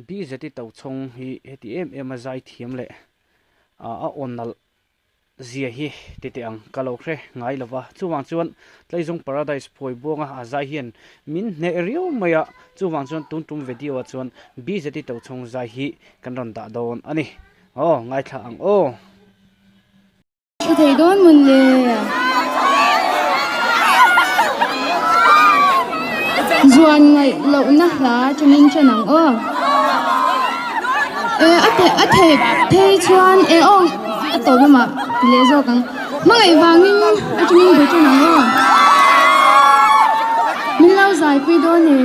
bi zeti tau chong hi heti em azai thiam le a onnal zia hi tete ang kalo khre ngai lova chuwang chuan tleizong paradise phoi bonga azai hian min ne riu maya chuwang chuan tum video chuan bi zeti tau chong zai hi kan ron da don ani ngai thla ang u thei don mun le zuan ngai lo na hla chunin chanang a thei chuan ong a to ma le zo kang mangai wangin a chunin be chanang min lau zai pi do ne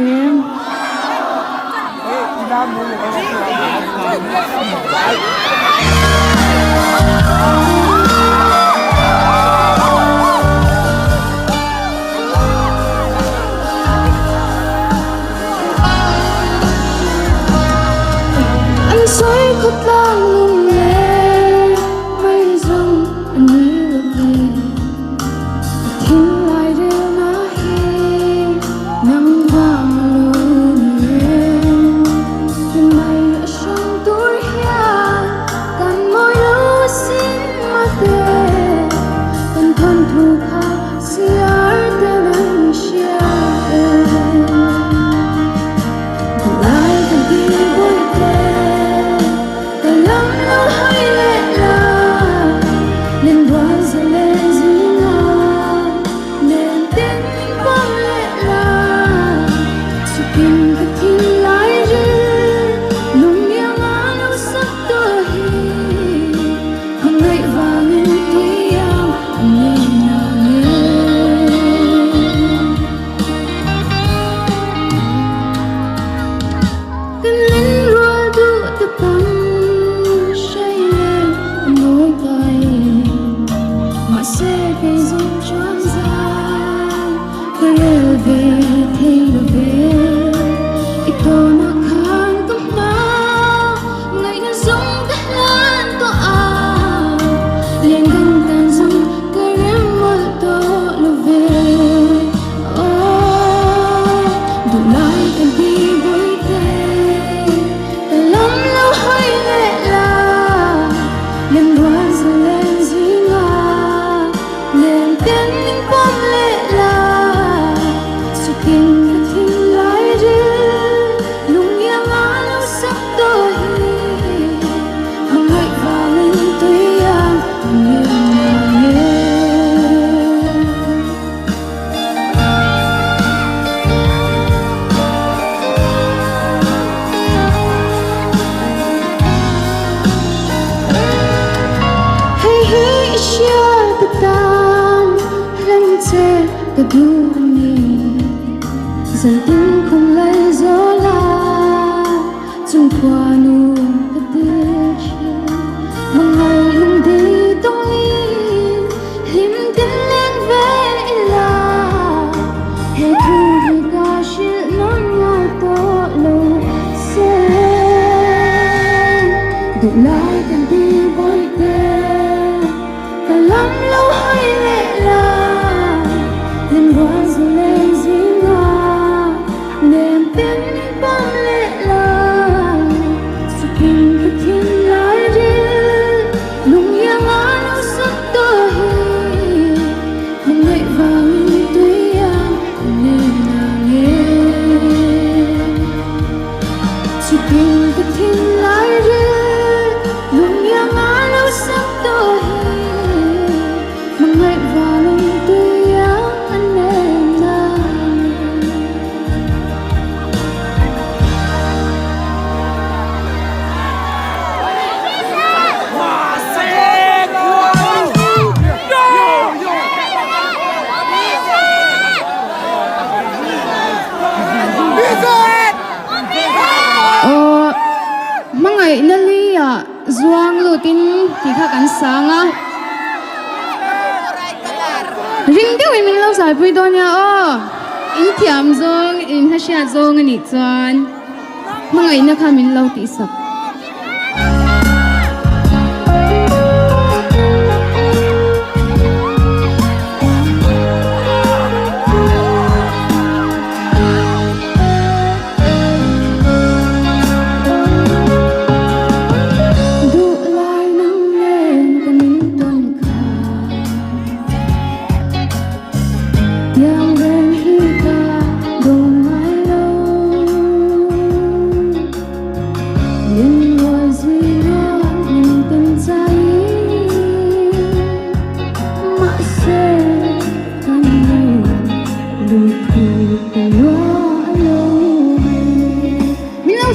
soi khut lang lung le mai rong ani le thiên lai re na hi nam vang lu ne thiên mai a shang tur hia kan moi lu sin ma te kan thon thu kha siar te nan shia lai kan đi boy te dần tin không lấy gió la chung qua nu ta tê chia mong ngày lung đi tông in him tin lên về là hệ thu thì ca shit non ngài to lâu xe đủ lại cần đi bôi tê cả lắm lâu hay lệ là liên quan gì lên gì niềm tin bom lệ là sự kinh của thiên lai đi lung yang áo sắc tôi mong ngày vàng tuy yang nên là nghe sự kinh của thiên lai đi lung yang áo sắc tôi mong ngày vàng tuy yang nên là mangai nali zuang lutin ti kha kan sanga ring de min lo sai pui do nya in thiam zong in ha sha zong ani chuan mangai na kha min lo ti sak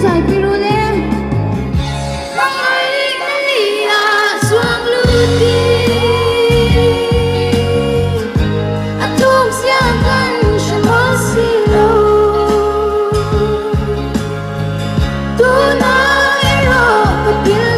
dài pirule mai lia suang luti atum siakan shamosilo tunai ro kapil